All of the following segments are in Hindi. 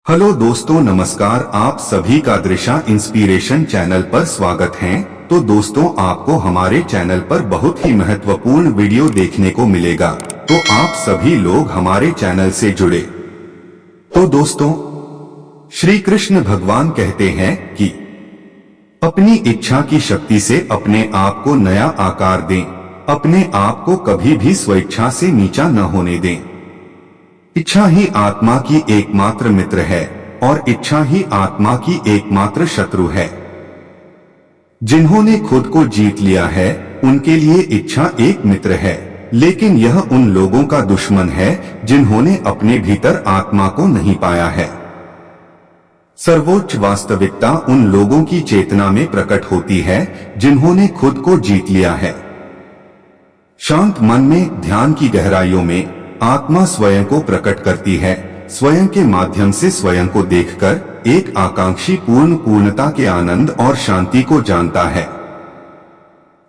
हेलो दोस्तों, नमस्कार। आप सभी का दृशा इंस्पिरेशन चैनल पर स्वागत है। तो दोस्तों, आपको हमारे चैनल पर बहुत ही महत्वपूर्ण वीडियो देखने को मिलेगा, तो आप सभी लोग हमारे चैनल से जुड़े। तो दोस्तों, श्री कृष्ण भगवान कहते हैं कि अपनी इच्छा की शक्ति से अपने आप को नया आकार दें, अपने आप को कभी भी स्वेच्छा से नीचा न होने दें। इच्छा ही आत्मा की एकमात्र मित्र है और इच्छा ही आत्मा की एकमात्र शत्रु है। जिन्होंने खुद को जीत लिया है उनके लिए इच्छा एक मित्र है, लेकिन यह उन लोगों का दुश्मन है जिन्होंने अपने भीतर आत्मा को नहीं पाया है। सर्वोच्च वास्तविकता उन लोगों की चेतना में प्रकट होती है जिन्होंने खुद को जीत लिया है। शांत मन में, ध्यान की गहराइयों में आत्मा स्वयं को प्रकट करती है। स्वयं के माध्यम से स्वयं को देखकर एक आकांक्षी पूर्णता के आनंद और शांति को जानता है।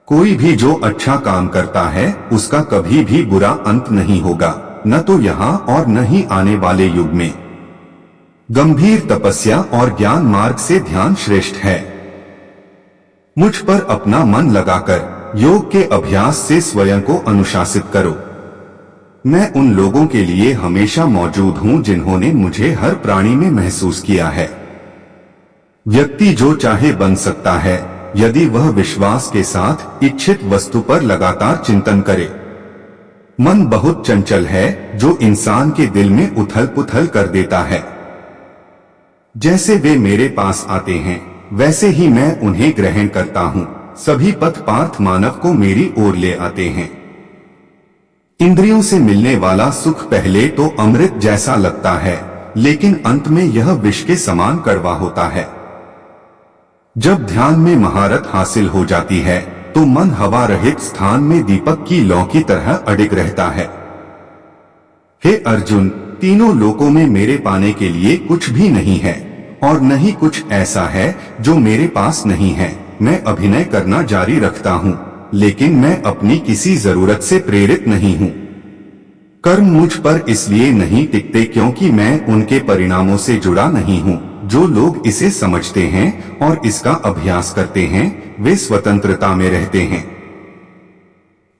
कोई भी जो अच्छा काम करता है उसका कभी भी बुरा अंत नहीं होगा, न तो यहाँ और न ही आने वाले युग में। गंभीर तपस्या और ज्ञान मार्ग से ध्यान श्रेष्ठ है। मुझ पर अपना मन लगाकर योग के अभ्यास से स्वयं को अनुशासित करो। मैं उन लोगों के लिए हमेशा मौजूद हूं जिन्होंने मुझे हर प्राणी में महसूस किया है। व्यक्ति जो चाहे बन सकता है यदि वह विश्वास के साथ इच्छित वस्तु पर लगातार चिंतन करे। मन बहुत चंचल है जो इंसान के दिल में उथल पुथल कर देता है। जैसे वे मेरे पास आते हैं वैसे ही मैं उन्हें ग्रहण करता हूं। सभी पथ पार्थ मानव को मेरी ओर ले आते हैं। इंद्रियों से मिलने वाला सुख पहले तो अमृत जैसा लगता है, लेकिन अंत में यह विष के समान कड़वा होता है। जब ध्यान में महारत हासिल हो जाती है तो मन हवा रहित स्थान में दीपक की लौ की तरह अडिग रहता है। हे अर्जुन, तीनों लोकों में मेरे पाने के लिए कुछ भी नहीं है और न ही कुछ ऐसा है जो मेरे पास नहीं है। मैं अभिनय करना जारी रखता हूँ, लेकिन मैं अपनी किसी जरूरत से प्रेरित नहीं हूँ। कर्म मुझ पर इसलिए नहीं टिकते क्योंकि मैं उनके परिणामों से जुड़ा नहीं हूँ। जो लोग इसे समझते हैं और इसका अभ्यास करते हैं वे स्वतंत्रता में रहते हैं।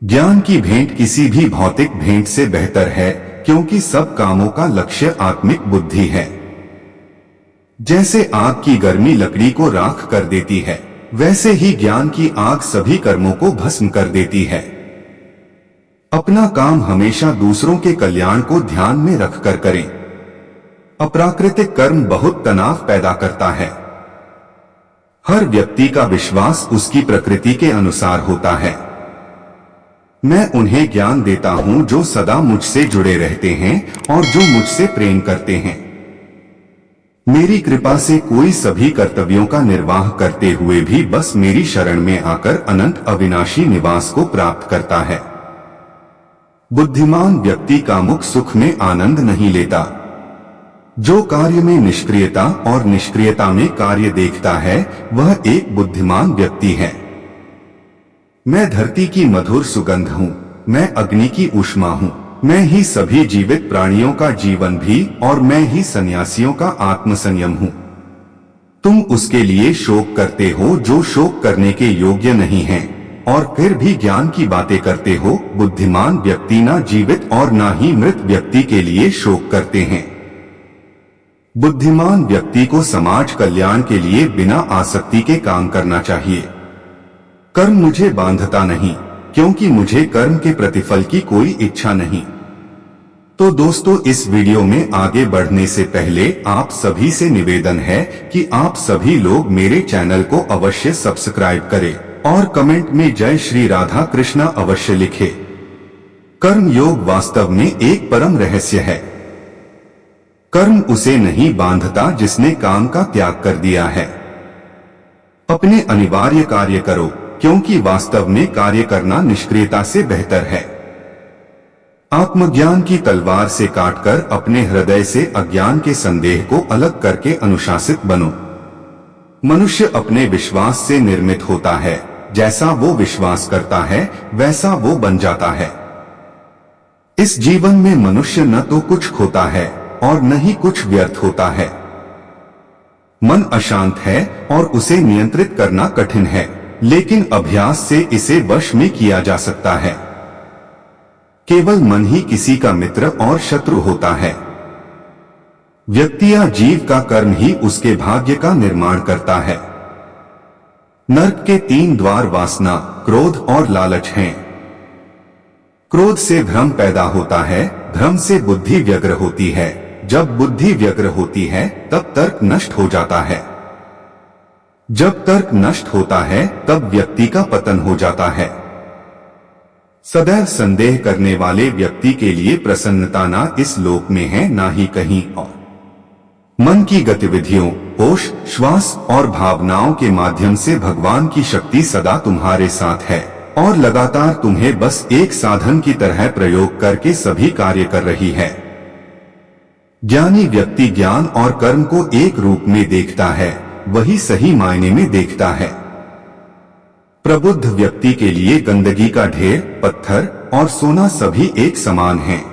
ज्ञान की भेंट किसी भी भौतिक भेंट से बेहतर है क्योंकि सब कामों का लक्ष्य आत्मिक बुद्धि है। जैसे आग की गर्मी लकड़ी को राख कर देती है, वैसे ही ज्ञान की आग सभी कर्मों को भस्म कर देती है। अपना काम हमेशा दूसरों के कल्याण को ध्यान में रखकर करें। अप्राकृतिक कर्म बहुत तनाव पैदा करता है। हर व्यक्ति का विश्वास उसकी प्रकृति के अनुसार होता है। मैं उन्हें ज्ञान देता हूं जो सदा मुझसे जुड़े रहते हैं और जो मुझसे प्रेम करते हैं। मेरी कृपा से कोई सभी कर्तव्यों का निर्वाह करते हुए भी बस मेरी शरण में आकर अनंत अविनाशी निवास को प्राप्त करता है। बुद्धिमान व्यक्ति कामुक सुख में आनंद नहीं लेता। जो कार्य में निष्क्रियता और निष्क्रियता में कार्य देखता है वह एक बुद्धिमान व्यक्ति है। मैं धरती की मधुर सुगंध हूँ, मैं अग्नि की ऊष्मा हूँ, मैं ही सभी जीवित प्राणियों का जीवन भी और मैं ही सन्यासियों का आत्मसंयम हूँ। तुम उसके लिए शोक करते हो जो शोक करने के योग्य नहीं है और फिर भी ज्ञान की बातें करते हो। बुद्धिमान व्यक्ति ना जीवित और ना ही मृत व्यक्ति के लिए शोक करते हैं। बुद्धिमान व्यक्ति को समाज कल्याण के लिए बिना आसक्ति के काम करना चाहिए। कर्म मुझे बांधता नहीं क्योंकि मुझे कर्म के प्रतिफल की कोई इच्छा नहीं। तो दोस्तों, इस वीडियो में आगे बढ़ने से पहले आप सभी से निवेदन है कि आप सभी लोग मेरे चैनल को अवश्य सब्सक्राइब करें और कमेंट में जय श्री राधा कृष्णा अवश्य लिखें। कर्म योग वास्तव में एक परम रहस्य है। कर्म उसे नहीं बांधता जिसने काम का त्याग कर दिया है। अपने अनिवार्य कार्य करो क्योंकि वास्तव में कार्य करना निष्क्रियता से बेहतर है। आत्मज्ञान की तलवार से काटकर अपने हृदय से अज्ञान के संदेह को अलग करके अनुशासित बनो। मनुष्य अपने विश्वास से निर्मित होता है। जैसा वो विश्वास करता है वैसा वो बन जाता है। इस जीवन में मनुष्य न तो कुछ खोता है और न ही कुछ व्यर्थ होता है। मन अशांत है और उसे नियंत्रित करना कठिन है, लेकिन अभ्यास से इसे वश में किया जा सकता है। केवल मन ही किसी का मित्र और शत्रु होता है। व्यक्ति या जीव का कर्म ही उसके भाग्य का निर्माण करता है। नरक के 3 द्वार वासना, क्रोध और लालच हैं। क्रोध से भ्रम पैदा होता है, भ्रम से बुद्धि व्यग्र होती है, जब बुद्धि व्यग्र होती है तब तर्क नष्ट हो जाता है, जब तर्क नष्ट होता है तब व्यक्ति का पतन हो जाता है। सदैव संदेह करने वाले व्यक्ति के लिए प्रसन्नता ना इस लोक में है ना ही कहीं और। मन की गतिविधियों, होश, श्वास और भावनाओं के माध्यम से भगवान की शक्ति सदा तुम्हारे साथ है और लगातार तुम्हें बस एक साधन की तरह प्रयोग करके सभी कार्य कर रही है। ज्ञानी व्यक्ति ज्ञान और कर्म को एक रूप में देखता है, वही सही मायने में देखता है। प्रबुद्ध व्यक्ति के लिए गंदगी का ढेर, पत्थर और सोना सभी एक समान हैं।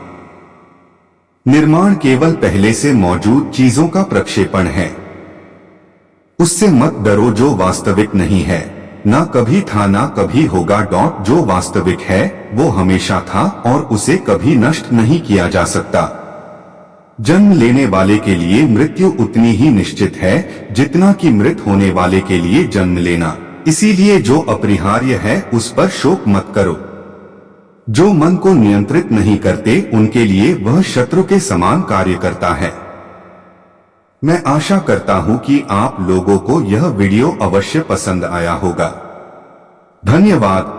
निर्माण केवल पहले से मौजूद चीजों का प्रक्षेपण है। उससे मत डरो जो वास्तविक नहीं है, ना कभी था ना कभी होगा। जो वास्तविक है वो हमेशा था और उसे कभी नष्ट नहीं किया जा सकता। जन्म लेने वाले के लिए मृत्यु उतनी ही निश्चित है जितना कि मृत होने वाले के लिए जन्म लेना। इसीलिए जो अपरिहार्य है उस पर शोक मत करो। जो मन को नियंत्रित नहीं करते उनके लिए वह शत्रु के समान कार्य करता है। मैं आशा करता हूं कि आप लोगों को यह वीडियो अवश्य पसंद आया होगा। धन्यवाद।